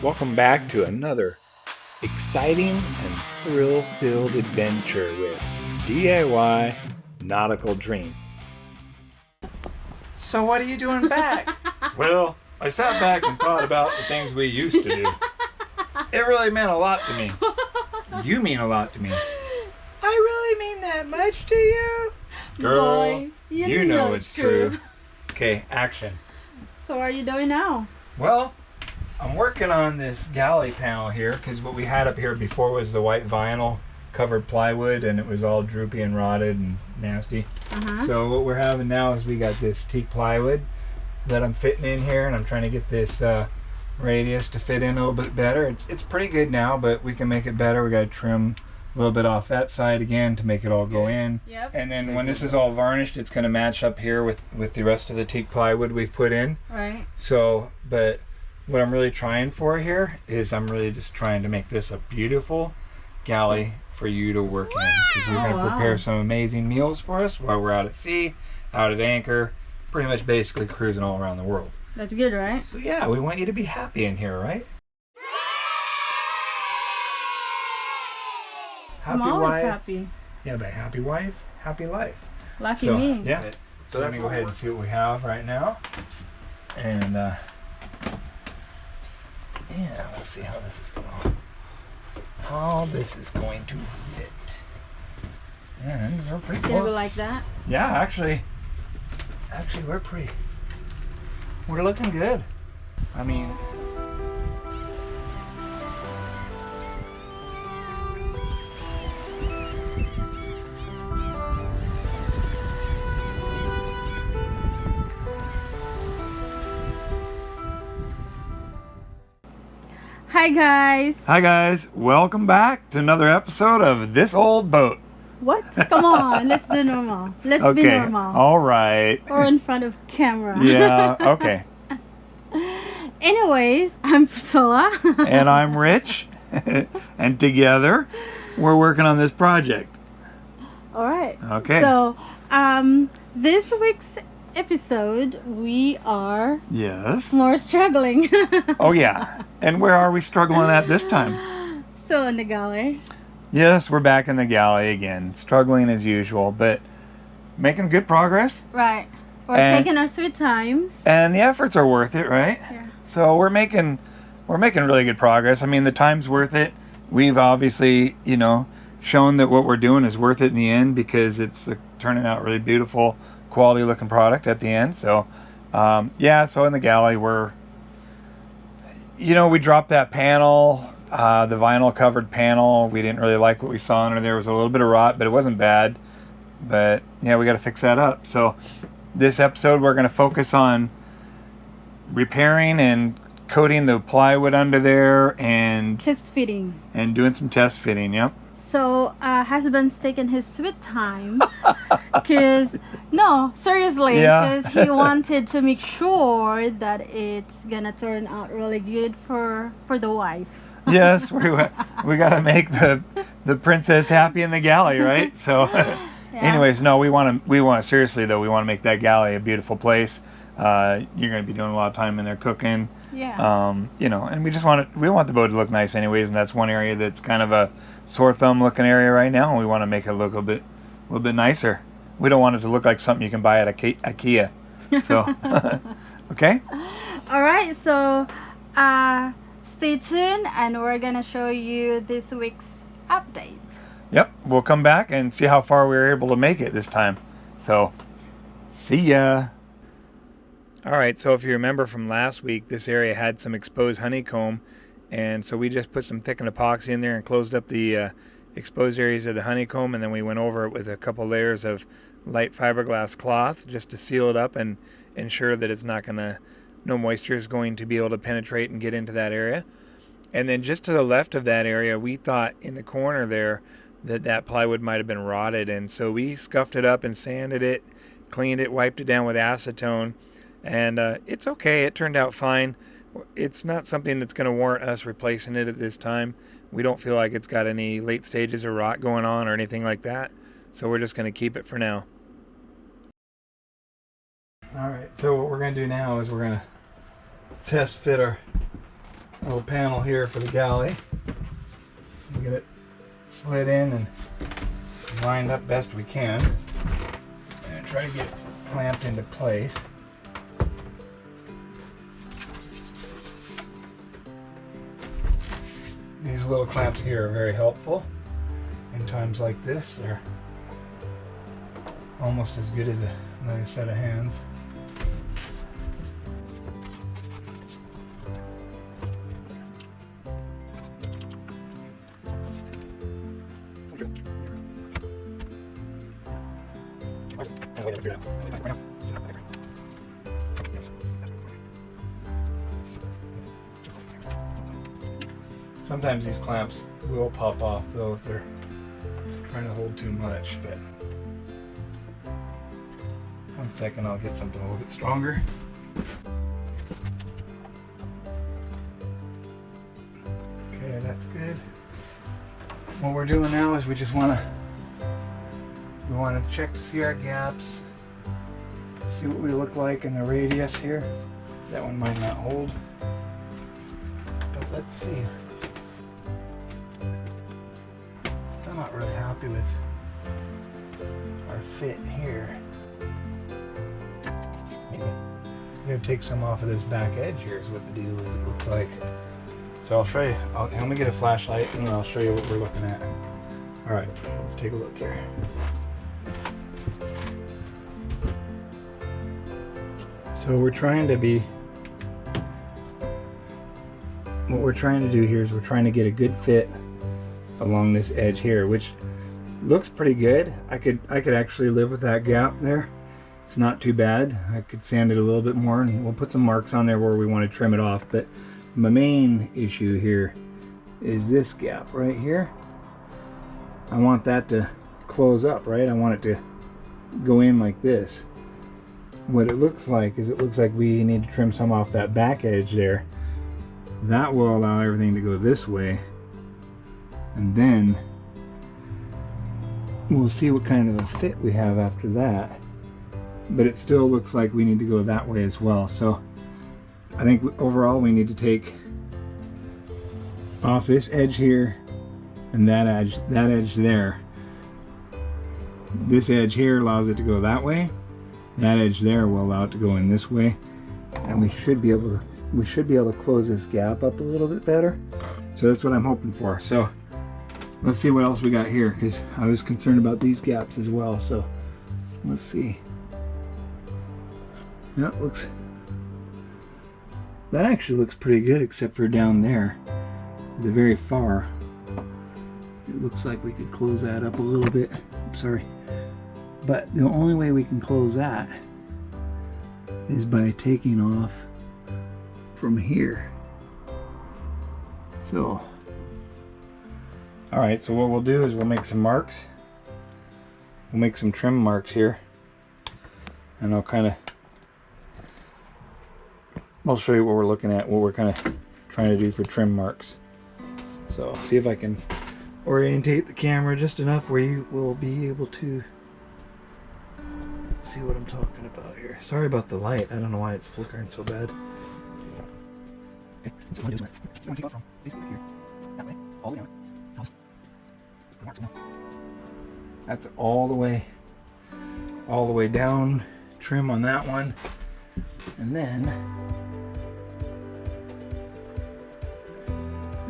Welcome back to another exciting and thrill-filled adventure with DIY Nautical Dream. So what are you doing back? Well, I sat back and thought about the things we used to do. It really meant a lot to me. You mean a lot to me. I really mean that much to you? Girl, Boy, you know it's true. Okay, action. So what are you doing now? Well, I'm working on this galley panel here because what we had up here before was the white vinyl covered plywood and it was all droopy and rotted and nasty. So what we're having now is we got this teak plywood that I'm fitting in here, and I'm trying to get this radius to fit in a little bit better. It's pretty good now, but we can make it better. We got to trim a little bit off that side again to make it all go in. Yep. And then when this is all varnished, it's going to match up here with the rest of the teak plywood we've put in. Right. So, but what I'm really trying for here is I'm really just trying to make this a beautiful galley for you to work in, because we're going to prepare some amazing meals for us while we're out at sea, out at anchor, pretty much basically cruising all around the world. That's good, right? So yeah, we want you to be happy in here, right? I'm Happy always wife. happy. Yeah, but happy wife, happy life. Lucky So, me. Yeah. So let me go ahead and see what we have right now. And yeah, we'll see how this is going to fit. And we're pretty It's gonna be close. like that. Yeah, actually we're looking good. I mean, Hi guys. hi guys, welcome back to another episode of This Old Boat. What? Come on, let's do normal. Let's be Okay, normal. all right. Or in front of camera. Yeah, okay. Anyways, I'm Priscilla. And I'm Rich, and together we're working on this project. All right. Okay. So, this week's episode, we are Yes. more struggling. Oh yeah. And where are we struggling at this time? So in the galley. Yes, we're back in the galley again, struggling as usual, but making good progress. Right. We're And- taking our sweet times. And the efforts are worth it, right? Yeah. So we're making really good progress. I mean, the time's worth it. We've obviously, shown that what we're doing is worth it in the end, because it's turning out really beautiful, quality looking product at the end. So, so in the galley, we dropped that panel, the vinyl covered panel. We didn't really like what we saw under there. There was a little bit of rot, but it wasn't bad. But yeah, we got to fix that up. So this episode, we're going to focus on repairing and coating the plywood under there and Test fitting. doing some test fitting. Yep. So, husband's taking his sweet time. Because, no, seriously. Yeah. Because he wanted to make sure that it's going to turn out really good for the wife. Yes, we got to make the princess happy in the galley, right? So anyways, no, we want seriously though, we want to make that galley a beautiful place. You're going to be doing a lot of time in there cooking. Yeah. And we want the boat to look nice anyways, and that's one area that's kind of a sore thumb looking area right now, and we want to make it look a little bit nicer. We don't want it to look like something you can buy at IKEA. So okay? All right. So, stay tuned, and we're going to show you this week's update. Yep, we'll come back and see how far we were able to make it this time. So, see ya. All right, so if you remember from last week, this area had some exposed honeycomb, and so we just put some thickened epoxy in there and closed up the exposed areas of the honeycomb, and then we went over it with a couple layers of light fiberglass cloth just to seal it up and ensure that no moisture is going to be able to penetrate and get into that area. And then just to the left of that area, we thought in the corner there that plywood might have been rotted, and so we scuffed it up and sanded it, cleaned it, wiped it down with acetone, and it's okay. It turned out fine. It's not something that's going to warrant us replacing it at this time. We don't feel like it's got any late stages of rot going on or anything like that, so we're just going to keep it for now. All right, so what we're going to do now is we're going to test fit our little panel here for the galley. We'll get it slid in and lined up best we can. And try to get it clamped into place. These little clamps here are very helpful in times like this. They're almost as good as another set of hands. Sometimes these clamps will pop off though if they're trying to hold too much, but 1 second, I'll get something a little bit stronger. Okay, that's good. What we're doing now is we want to check to see our gaps, see what we look like in the radius here. That one might not hold, but let's see. Still not really happy with our fit here. Maybe I'm gonna take some off of this back edge here is what the deal is, it looks like. So I'll show you, let me get a flashlight and then I'll show you what we're looking at. All right, let's take a look here. So what we're trying to do here is we're trying to get a good fit along this edge here, which looks pretty good. I could actually live with that gap there. It's not too bad. I could sand it a little bit more and we'll put some marks on there where we want to trim it off. But my main issue here is this gap right here. I want that to close up, right? I want it to go in like this. What it looks like is we need to trim some off that back edge there. That will allow everything to go this way. And then we'll see what kind of a fit we have after that. But it still looks like we need to go that way as well. So I think overall we need to take off this edge here and that edge there. This edge here allows it to go that way. That edge there will allow it to go in this way. And we should be able to close this gap up a little bit better. So that's what I'm hoping for. So let's see what else we got here, because I was concerned about these gaps as well. So let's see. That actually looks pretty good, except for down there, the very far. It looks like we could close that up a little bit. Sorry. But the only way we can close that is by taking off from here. So, all right, so what we'll do is we'll make some marks. We'll make some trim marks here. And I'll show you what we're looking at, what we're kind of trying to do for trim marks. So, see if I can orientate the camera just enough where you will be able to see what I'm talking about here. Sorry about the light. I don't know why it's flickering so bad. Okay, so what I'm going to do is you want to take off from basically here, that way, all the way down. That's all the way down. Trim on that one, and then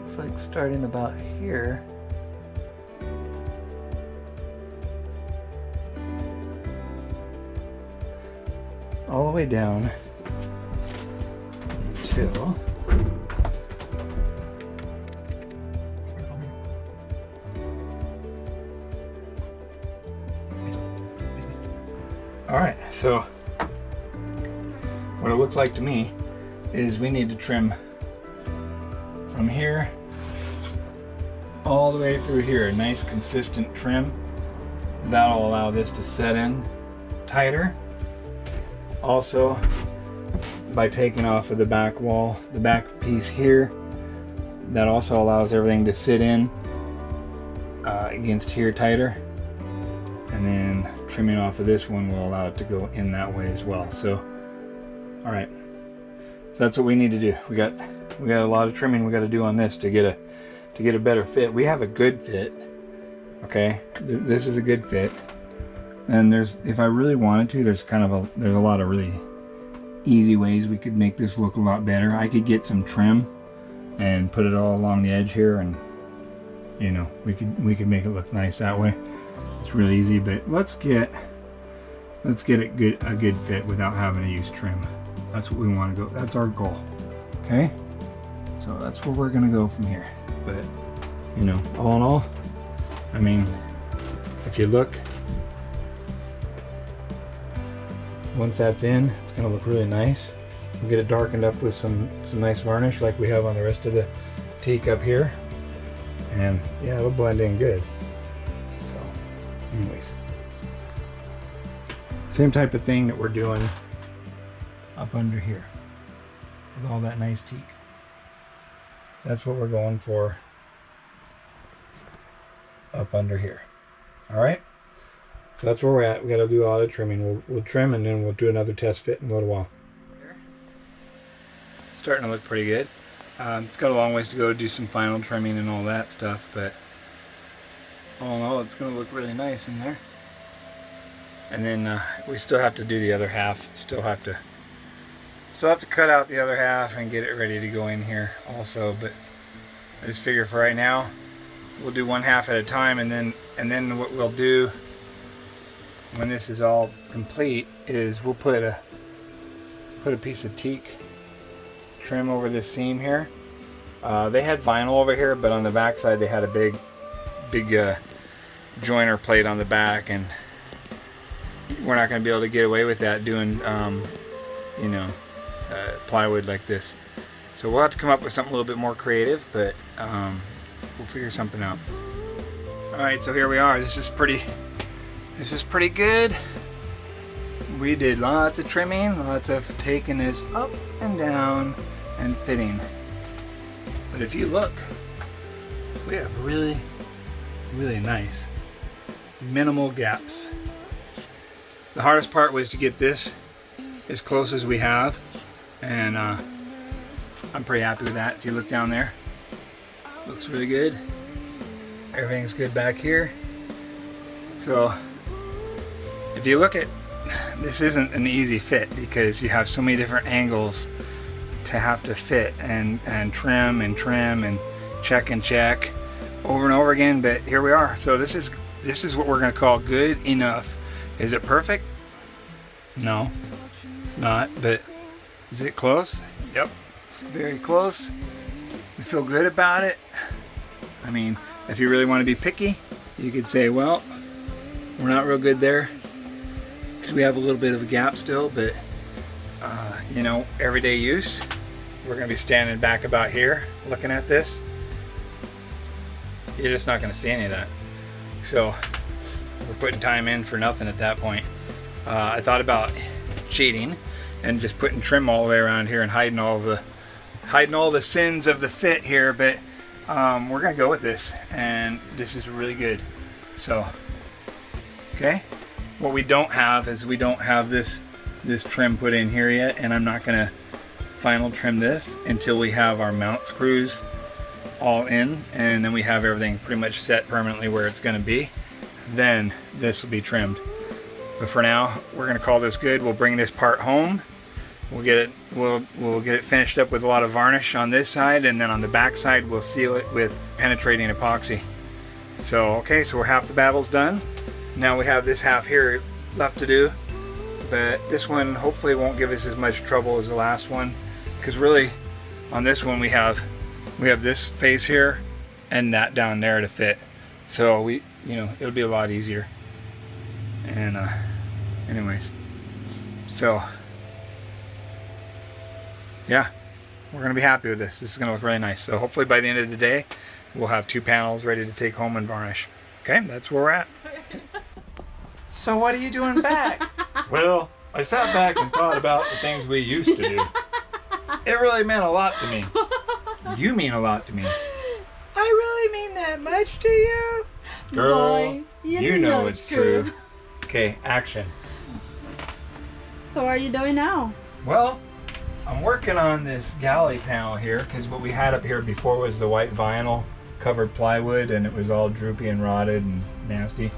it's like starting about here. All the way down until all right, so what it looks like to me is we need to trim from here all the way through here, a nice consistent trim. That'll allow this to set in tighter. Also, by taking off of the back wall, the back piece here, that also allows everything to sit in against here tighter. And then trimming off of this one will allow it to go in that way as well. So, all right, so that's what we need to do. We got We got a lot of trimming we got to do on this to get a better fit. We have a good fit. Okay, this is a good fit. And if I really wanted to, there's a lot of really easy ways we could make this look a lot better. I could get some trim and put it all along the edge here, and you know, we could make it look nice that way. It's really easy, but let's get a good fit without having to use trim. That's what we want to go. That's our goal. Okay, so that's where we're gonna go from here. But you know, all in all, I mean, if you look, once that's in, it's gonna look really nice. We'll get it darkened up with some nice varnish like we have on the rest of the teak up here. And yeah, it'll blend in good. So, anyways. Same type of thing that we're doing up under here with all that nice teak. That's what we're going for up under here. All right. So that's where we're at. We got to do a lot of trimming. We'll trim and then we'll do another test fit in a little while. It's starting to look pretty good. It's got a long ways to go to do some final trimming and all that stuff, but all in all, it's going to look really nice in there. And then we still have to do the other half. Still have to cut out the other half and get it ready to go in here also. But I just figure for right now, we'll do one half at a time, and then what we'll do when this is all complete is we'll put a piece of teak trim over this seam here. They had vinyl over here, but on the back side they had a big joiner plate on the back, and we're not going to be able to get away with that doing you know, plywood like this. So we'll have to come up with something a little bit more creative, but we'll figure something out. Alright, so here we are. This is pretty good. We did lots of trimming, lots of taking this up and down and fitting. But if you look, we have really nice minimal gaps. The hardest part was to get this as close as we have, and I'm pretty happy with that. If you look down there, looks really good. Everything's good back here. So if you look at, this isn't an easy fit because you have so many different angles to have to fit and trim and check over and over again, but here we are. So this is what we're going to call good enough. Is it perfect? No, it's not, but is it close? Yep, it's very close. We feel good about it. I mean, if you really want to be picky, you could say, well, we're not real good there because we have a little bit of a gap still, but you know, everyday use, we're going to be standing back about here looking at this. You're just not going to see any of that. So we're putting time in for nothing at that point. I thought about cheating and just putting trim all the way around here and hiding all the sins of the fit here, but we're gonna go with this, and this is really good. So okay, what we don't have is we don't have this trim put in here yet, and I'm not gonna final trim this until we have our mount screws all in, and then we have everything pretty much set permanently where it's gonna be. Then this will be trimmed. But for now, we're gonna call this good. We'll bring this part home. We'll get it finished up with a lot of varnish on this side, and then on the back side we'll seal it with penetrating epoxy. So okay, so we're half the battle's done. Now we have this half here left to do, but this one hopefully won't give us as much trouble as the last one, because really on this one we have this face here and that down there to fit. So it'll be a lot easier. And anyways, so yeah, we're gonna be happy with this. This is gonna look really nice. So hopefully by the end of the day, we'll have 2 panels ready to take home and varnish. Okay, that's where we're at. So what are you doing back? Well, I sat back and thought about the things we used to do. It really meant a lot to me. You mean a lot to me. I really mean that much to you? Girl, Boy, you know it's true. Okay, action. So what are you doing now? Well, I'm working on this galley panel here because what we had up here before was the white vinyl covered plywood, and it was all droopy and rotted and nasty.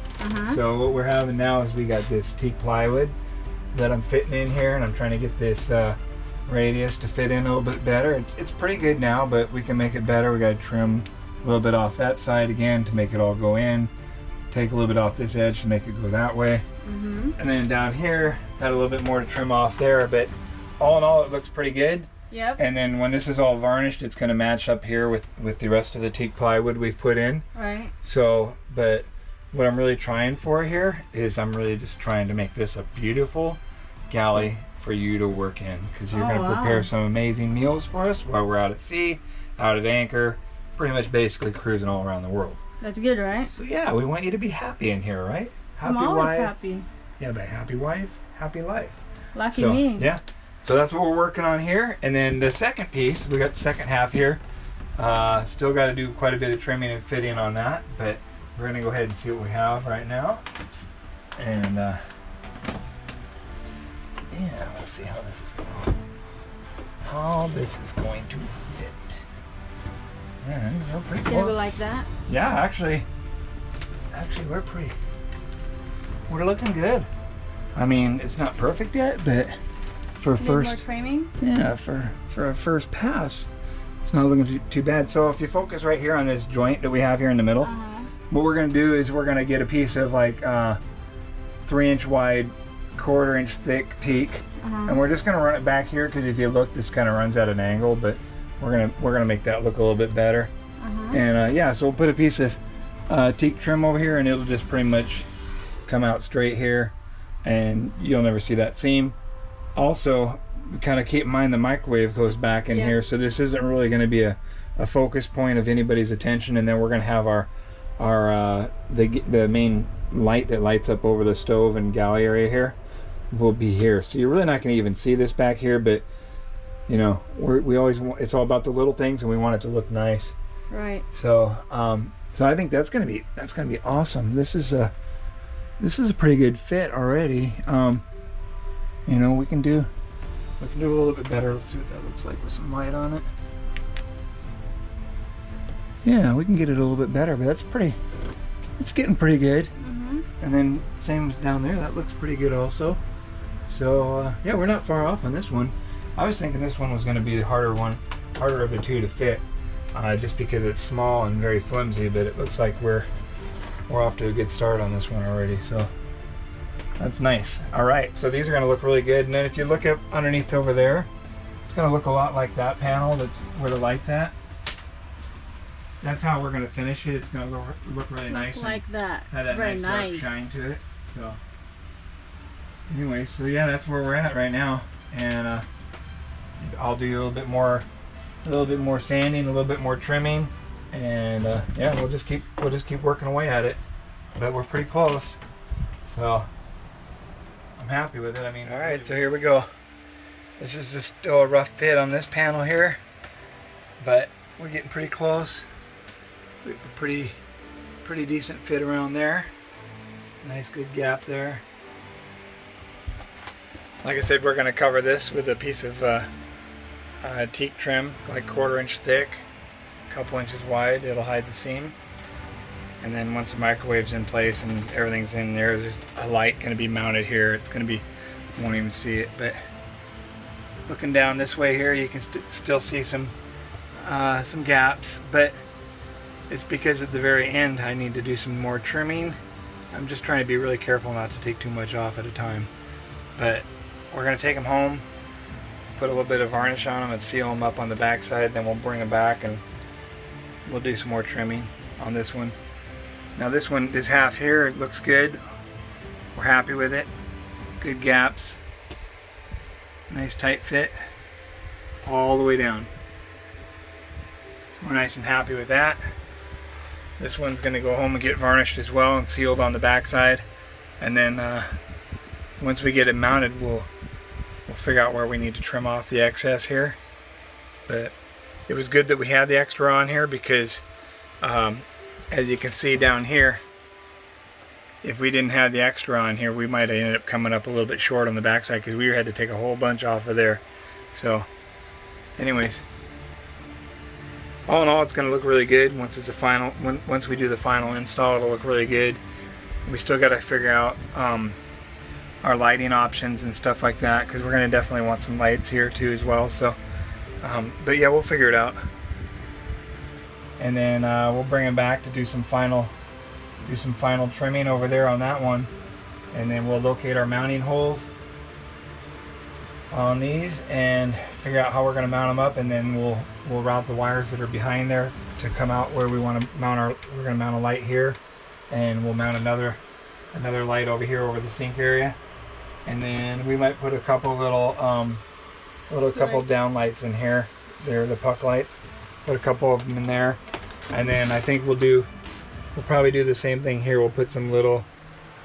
So what we're having now is we got this teak plywood that I'm fitting in here, and I'm trying to get this radius to fit in a little bit better. It's pretty good now, but we can make it better. We got to trim a little bit off that side again to make it all go in. Take a little bit off this edge to make it go that way. And then down here, got a little bit more to trim off there, but all in all, it looks pretty good. Yep. And then when this is all varnished, it's going to match up here with the rest of the teak plywood we've put in. Right. So, but what I'm really trying for here is I'm really just trying to make this a beautiful galley for you to work in, because you're going to prepare some amazing meals for us while we're out at sea, out at anchor, pretty much basically cruising all around the world. That's good, right? So yeah, we want you to be happy in here, right? Happy I'm always wife. happy. Yeah, but happy wife, happy life. Lucky So, me. yeah. So that's what we're working on here. And then the second piece, we got the second half here. Still got to do quite a bit of trimming and fitting on that, but we're going to go ahead and see what we have right now. And yeah, let's see how this is going. How this is going to fit. Yeah, we're pretty It's close. gonna be like that. Yeah, actually we're looking good. I mean, it's not perfect yet, but for Need first, more trimming? yeah, for a first pass, it's not looking too bad. So if you focus right here on this joint that we have here in the middle, what we're gonna do is we're gonna get a piece of like 3-inch wide, 1/4-inch thick teak, and we're just gonna run it back here because if you look, this kind of runs at an angle, but we're gonna make that look a little bit better. And yeah, so we'll put a piece of teak trim over here, and it'll just pretty much come out straight here, and you'll never see that seam. Also, kind of keep in mind the microwave goes back in here, so this isn't really going to be a focus point of anybody's attention. And then we're going to have our the main light that lights up over the stove and galley area here will be here, so you're really not going to even see this back here. But you know, we always want, it's all about the little things, and we want it to look nice. Right. So so I think that's gonna be awesome. This is a pretty good fit already. You know, we can do a little bit better. Let's see what that looks like with some light on it. Yeah, we can get it a little bit better, but it's getting pretty good. And then same down there, that looks pretty good also. So yeah, we're not far off on this one. I was thinking this one was going to be the harder of the two to fit, just because it's small and very flimsy. But it looks like we're off to a good start on this one already. So that's nice. All right, so these are going to look really good. And then if you look up underneath over there, it's going to look a lot like that panel. That's where the light's at. That's how we're going to finish it. It's going to look really nice. Like that. Have It's that very nice dark shine to it. So anyway, so yeah, that's where we're at right now. And I'll do a little bit more sanding, a little bit more trimming, and yeah, we'll just keep working away at it. But we're pretty close, so I'm happy with it. I mean, all right, so here we go. This is just still a rough fit on this panel here, but we're getting pretty close. We have a pretty decent fit around there. Nice good gap there. Like I said, we're going to cover this with a piece of teak trim, like 1/4-inch thick, a couple inches wide. It'll hide the seam. And then once the microwave's in place and everything's in there, there's a light going to be mounted here. It's going to be, you won't even see it, but looking down this way here, you can still see some gaps, but it's because at the very end I need to do some more trimming. I'm just trying to be really careful not to take too much off at a time. But we're going to take them home, put a little bit of varnish on them and seal them up on the back side. Then we'll bring them back and we'll do some more trimming on this one. Now this half here, it looks good. We're happy with it. Good gaps. Nice tight fit all the way down. So we're nice and happy with that. This one's going to go home and get varnished as well and sealed on the back side. And then once we get it mounted, we'll figure out where we need to trim off the excess here. But it was good that we had the extra on here because as you can see down here, if we didn't have the extra on here, we might have ended up coming up a little bit short on the backside because we had to take a whole bunch off of there. So anyways, all in all, it's going to look really good once it's a final. Once we do the final install, it'll look really good. We still got to figure out our lighting options and stuff like that, because we're going to definitely want some lights here too as well. So, but yeah, we'll figure it out. And then we'll bring it back to do some final trimming over there on that one, and then we'll locate our mounting holes on these and figure out how we're going to mount them up, and then we'll route the wires that are behind there to come out where we want to mount our. We're going to mount a light here, and we'll mount another light over here over the sink area, and then we might put a couple little down lights in here. They're the puck lights. Put a couple of them in there, and then I think we'll probably do the same thing here. We'll put some little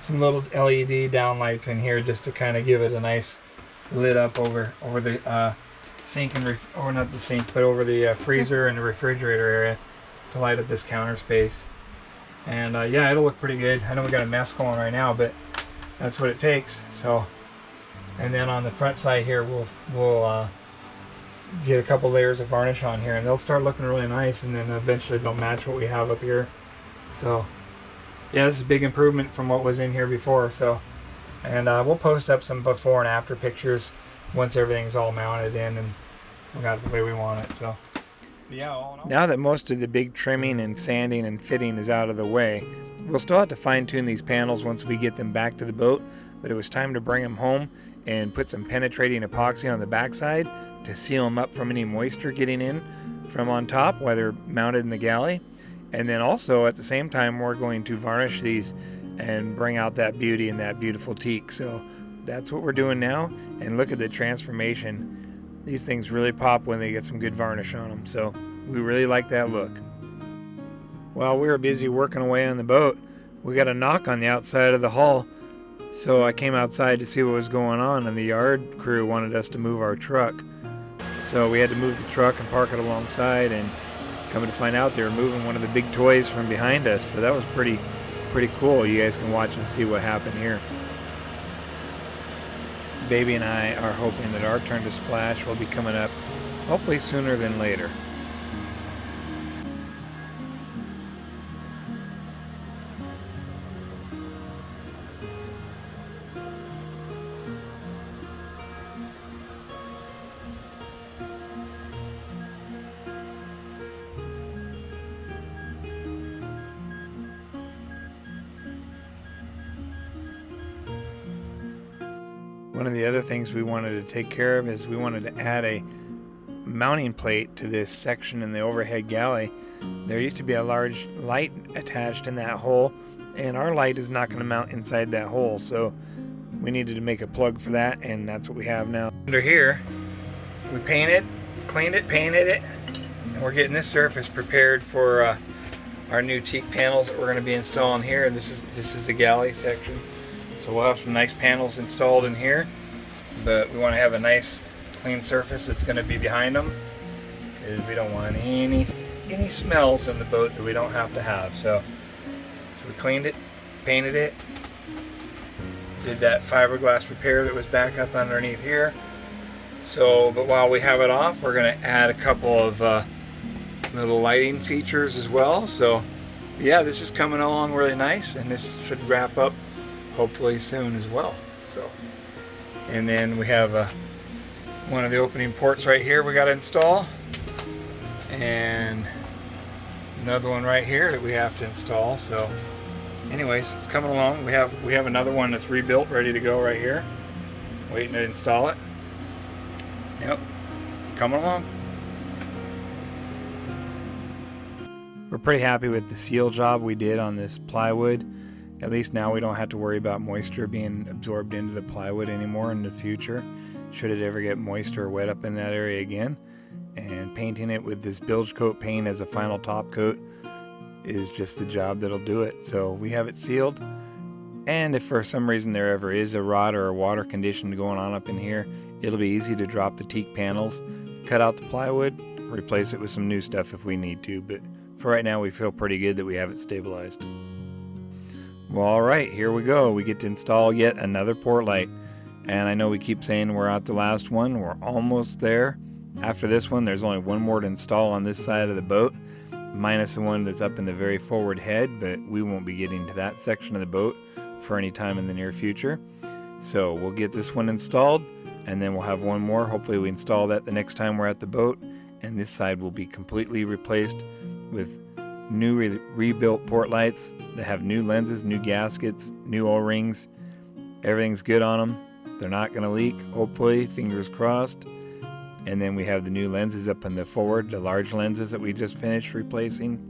LED down lights in here just to kind of give it a nice lit up over the sink and or not the sink, but over the freezer and the refrigerator area to light up this counter space. And yeah, it'll look pretty good. I know we got a mess going right now, but that's what it takes. So, and then on the front side here, we'll get a couple layers of varnish on here, and they'll start looking really nice, and then eventually they'll match what we have up here. So yeah, this is a big improvement from what was in here before. So, and we'll post up some before and after pictures once everything's all mounted in and we got it the way we want it. So yeah, all in all, now that most of the big trimming and sanding and fitting is out of the way, we'll still have to fine tune these panels once we get them back to the boat, but it was time to bring them home and put some penetrating epoxy on the backside to seal them up from any moisture getting in from on top while they're mounted in the galley. And then also at the same time, we're going to varnish these and bring out that beauty and that beautiful teak. So that's what we're doing now, and look at the transformation. These things really pop when they get some good varnish on them, so we really like that look. While we were busy working away on the boat, we got a knock on the outside of the hull. So I came outside to see what was going on, and the yard crew wanted us to move our truck. So we had to move the truck and park it alongside, and coming to find out they were moving one of the big toys from behind us. So that was pretty cool. You guys can watch and see what happened here. Baby and I are hoping that our turn to splash will be coming up hopefully sooner than later. One of the other things we wanted to take care of is we wanted to add a mounting plate to this section in the overhead galley. There used to be a large light attached in that hole, and our light is not going to mount inside that hole, so we needed to make a plug for that, and that's what we have now. Under here, we painted, cleaned it, painted it, and we're getting this surface prepared for our new teak panels that we're going to be installing here. And this is the galley section. So we'll have some nice panels installed in here, but we want to have a nice clean surface that's going to be behind them, because we don't want any smells in the boat that we don't have to have. So we cleaned it, painted it, did that fiberglass repair that was back up underneath here. So, but while we have it off, we're going to add a couple of little lighting features as well. So yeah, this is coming along really nice, and this should wrap up hopefully soon as well. So, and then we have one of the opening ports right here we got to install, and another one right here that we have to install. So anyways, it's coming along. We have another one that's rebuilt, ready to go right here, waiting to install it. Yep, coming along. We're pretty happy with the seal job we did on this plywood. At least now we don't have to worry about moisture being absorbed into the plywood anymore in the future, should it ever get moist or wet up in that area again. And painting it with this bilge coat paint as a final top coat is just the job that'll do it. So we have it sealed, and if for some reason there ever is a rot or a water condition going on up in here, it'll be easy to drop the teak panels, cut out the plywood, replace it with some new stuff if we need to. But for right now, we feel pretty good that we have it stabilized. Well, alright, here we go. We get to install yet another port light. And I know we keep saying we're at the last one. We're almost there. After this one, there's only one more to install on this side of the boat, minus the one that's up in the very forward head, but we won't be getting to that section of the boat for any time in the near future. So we'll get this one installed, and then we'll have one more. Hopefully we install that the next time we're at the boat, and this side will be completely replaced with new rebuilt port lights that have new lenses, new gaskets, new O-rings. Everything's good on them. They're not going to leak, hopefully, fingers crossed. And then we have the new lenses up in the forward, the large lenses that we just finished replacing.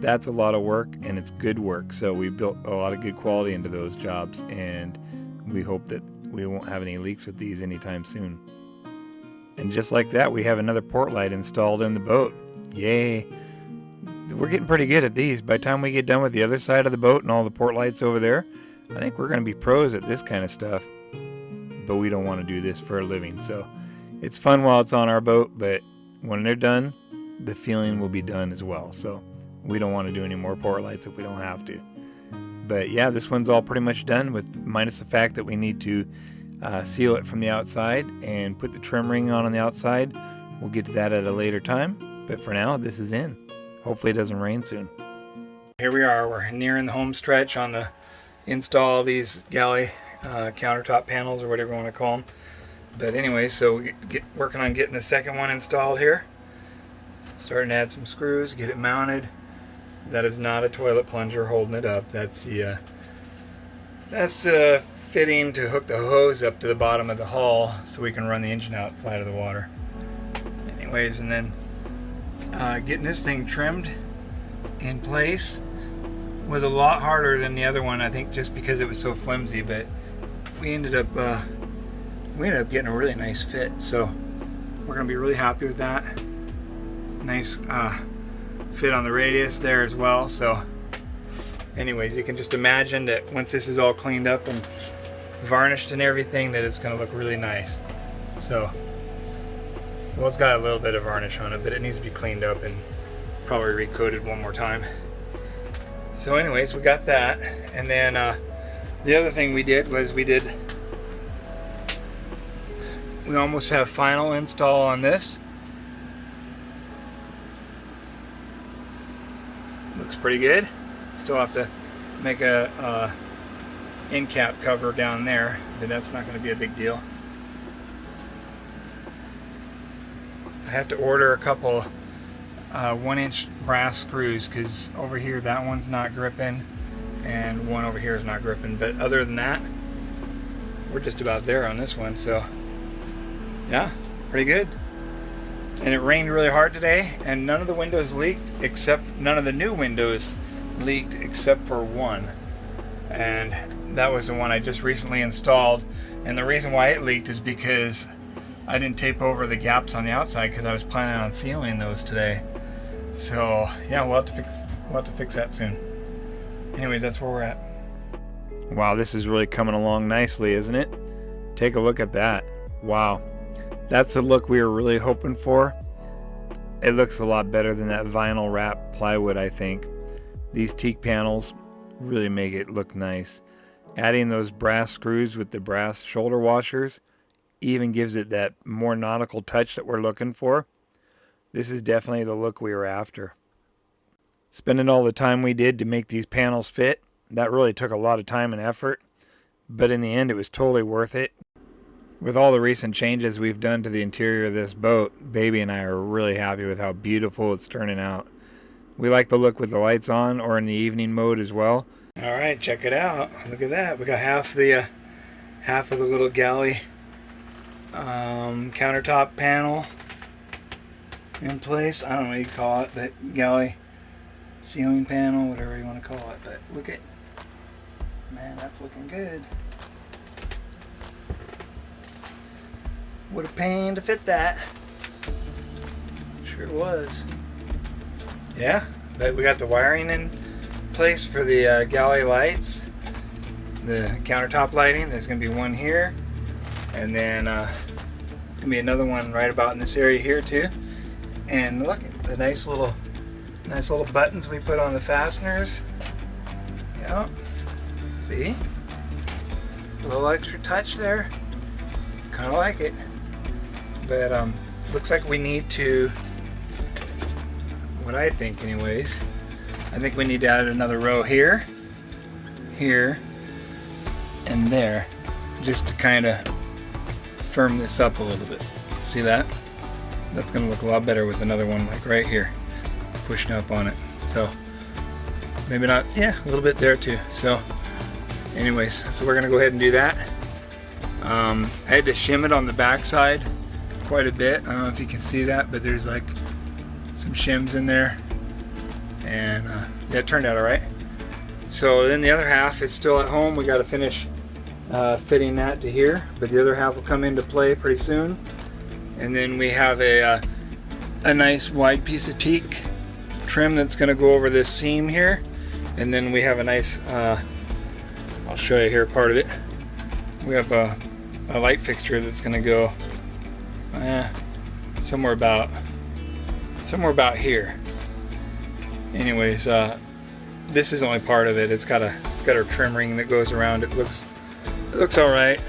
That's a lot of work, and it's good work. So we built a lot of good quality into those jobs, and we hope that we won't have any leaks with these anytime soon. And just like that, we have another port light installed in the boat. Yay! We're getting pretty good at these. By the time we get done with the other side of the boat and all the port lights over there, I think we're going to be pros at this kind of stuff. But we don't want to do this for a living. So it's fun while it's on our boat, but when they're done, the feeling will be done as well. So we don't want to do any more port lights if we don't have to. But yeah, this one's all pretty much done, with minus the fact that we need to seal it from the outside and put the trim ring on the outside. We'll get to that at a later time. But for now, this is in. Hopefully it doesn't rain soon. Here we are. We're nearing the home stretch on the install of these Galley countertop panels, or whatever you want to call them. But anyway, so we get working on getting the second one installed here. Starting to add some screws, get it mounted. That is not a toilet plunger holding it up. That's the fitting to hook the hose up to the bottom of the hull so we can run the engine outside of the water. Anyways, and then getting this thing trimmed in place was a lot harder than the other one, I think, just because it was so flimsy. But we ended up getting a really nice fit, so we're gonna be really happy with that. Nice fit on the radius there as well. So anyways, you can just imagine that once this is all cleaned up and varnished and everything, that it's going to look really nice. So, well, it's got a little bit of varnish on it, but it needs to be cleaned up and probably recoated one more time. So anyways, we got that. And then the other thing we did was we almost have final install on this. Looks pretty good. Still have to make a end cap cover down there, but that's not going to be a big deal. I have to order a couple 1-inch brass screws, because over here that one's not gripping and one over here is not gripping, but other than that we're just about there on this one. So yeah, pretty good. And it rained really hard today, and none of the windows leaked, none of the new windows leaked except for one. And that was the one I just recently installed. And the reason why it leaked is because I didn't tape over the gaps on the outside, because I was planning on sealing those today. So yeah, we'll have to fix that soon. Anyways, that's where we're at. Wow, this is really coming along nicely, isn't it? Take a look at that. Wow. That's the look we were really hoping for. It looks a lot better than that vinyl wrap plywood, I think. These teak panels really make it look nice. Adding those brass screws with the brass shoulder washers even gives it that more nautical touch that we're looking for. This is definitely the look we were after. Spending all the time we did to make these panels fit, that really took a lot of time and effort, but in the end it was totally worth it. With all the recent changes we've done to the interior of this boat, Baby and I are really happy with how beautiful it's turning out. We like the look with the lights on, or in the evening mode as well. All right, check it out. Look at that. We got half of the little Galley countertop panel in place. I don't know what you call it, but Galley ceiling panel, whatever you want to call it. But look at, man, that's looking good. What a pain to fit that. Sure was. Yeah, but we got the wiring in place for the Galley lights, the countertop lighting. There's going to be one here, and then there's going to be another one right about in this area here too. And look at the nice little buttons we put on the fasteners. Yeah, see, a little extra touch there. Kind of like it. But looks like we need to, what I think anyways, I think we need to add another row here, here, and there, just to kind of firm this up a little bit. See that? That's going to look a lot better with another one like right here, pushing up on it. So maybe not, yeah, a little bit there too. So anyways, so we're going to go ahead and do that. I had to shim it on the back side quite a bit. I don't know if you can see that, but there's like some shims in there, and yeah, it turned out all right. So then the other half is still at home. We got to finish fitting that to here, but the other half will come into play pretty soon. And then we have a nice wide piece of teak trim that's going to go over this seam here, and then we have a nice I'll show you here part of it. We have a light fixture that's going to go somewhere about here. Anyways, this is only part of it. It's got a trim ring that goes around. It looks all right.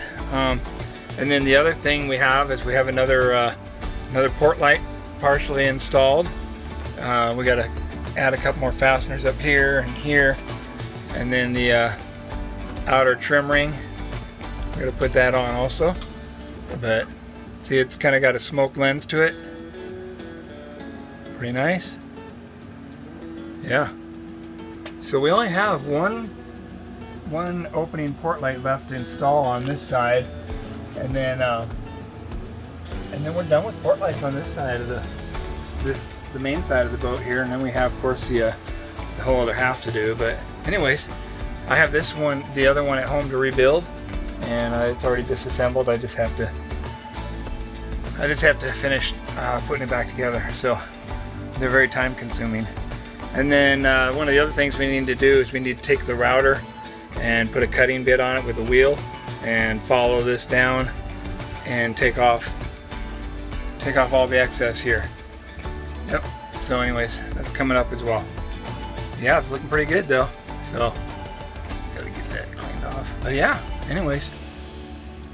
And then the other thing we have is we have another port light partially installed. We got to add a couple more fasteners up here and here, and then the outer trim ring. We got to put that on also. But see, it's kind of got a smoke lens to it. Pretty nice. Yeah. So we only have one opening port light left to install on this side, and then we're done with port lights on this side of the main side of the boat here, and then we have, of course, the whole other half to do. But anyways, I have the other one at home to rebuild, and it's already disassembled. I just have to finish putting it back together. So they're very time consuming. And then one of the other things we need to do is we need to take the router and put a cutting bit on it with a wheel and follow this down and take off all the excess here. Yep. So anyways, that's coming up as well. Yeah, it's looking pretty good though. So gotta get that cleaned off. But yeah, anyways,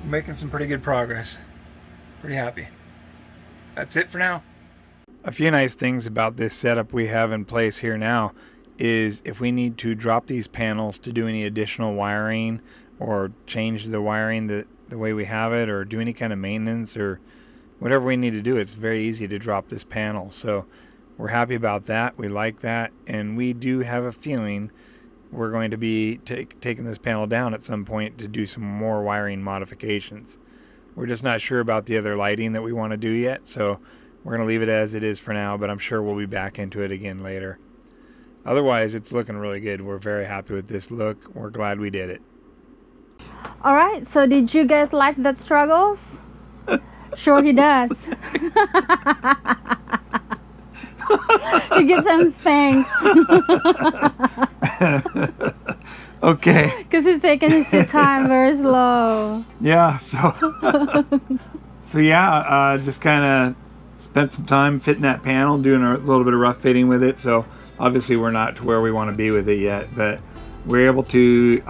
making some pretty good progress. Pretty happy. That's it for now. A few nice things about this setup we have in place here now is if we need to drop these panels to do any additional wiring or change the wiring the way we have it, or do any kind of maintenance or whatever we need to do, it's very easy to drop this panel. So we're happy about that. We like that, and we do have a feeling we're going to be taking this panel down at some point to do some more wiring modifications. We're just not sure about the other lighting that we want to do yet, so we're going to leave it as it is for now, but I'm sure we'll be back into it again later. Otherwise, it's looking really good. We're very happy with this look. We're glad we did it. All right, so did you guys like that struggles? Sure he does. He gets some spanks. Okay. Because he's taking his time very slow. Yeah, so yeah, just kind of spent some time fitting that panel, doing a little bit of rough fitting with it. So obviously we're not to where we want to be with it yet, but we're able to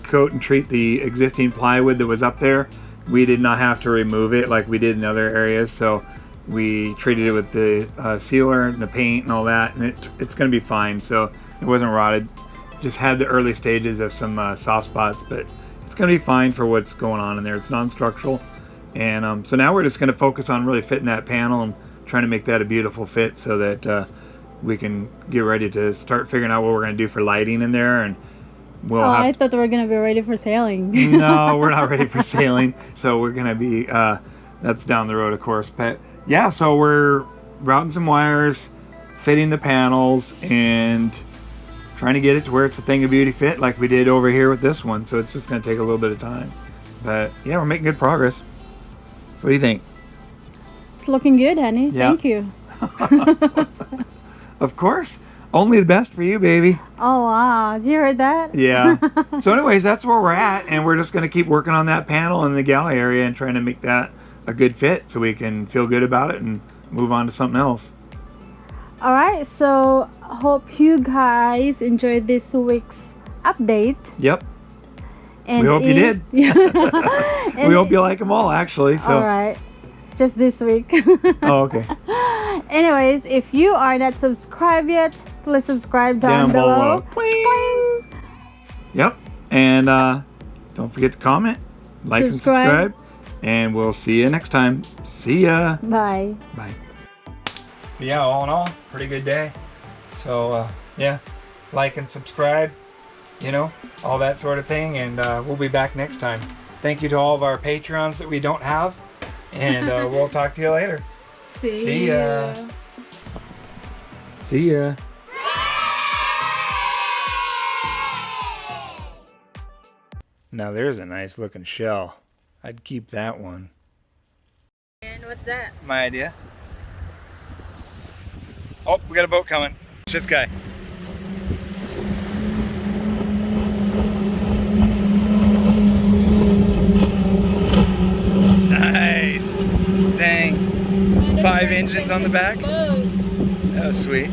coat and treat the existing plywood that was up there. We did not have to remove it like we did in other areas, so we treated it with the sealer and the paint and all that, and it's going to be fine. So it wasn't rotted, just had the early stages of some soft spots, but it's going to be fine for what's going on in there. It's non-structural, and so now we're just going to focus on really fitting that panel and trying to make that a beautiful fit so that we can get ready to start figuring out what we're going to do for lighting in there. And I thought we were going to be ready for sailing. No, we're not ready for sailing. So we're going to be, that's down the road, of course. But yeah, so we're routing some wires, fitting the panels, and trying to get it to where it's a thing of beauty fit like we did over here with this one. So it's just going to take a little bit of time. But yeah, we're making good progress. So what do you think? It's looking good, honey. Yeah. Thank you. Of course. Only the best for you, baby. Oh, wow. Did you hear that? Yeah. So anyways, that's where we're at, and we're just going to keep working on that panel in the galley area and trying to make that a good fit so we can feel good about it and move on to something else. All right. So hope you guys enjoyed this week's update. Yep. And we hope you did. We hope you like them all, actually. So. All right. just this week. Oh, okay. Anyways, if you are not subscribed yet, please subscribe down below. Boing. Yep. And don't forget to comment, like, and subscribe. And we'll see you next time. See ya. Bye. Bye. Yeah, all in all, pretty good day. So, yeah, like and subscribe, you know, all that sort of thing. And we'll be back next time. Thank you to all of our Patreons that we don't have. And we'll talk to you later. See ya. See ya. Now there's a nice looking shell. I'd keep that one. And what's that? My idea. Oh, we got a boat coming. It's this guy. Nice. Dang. 5 engines on the back. That was sweet.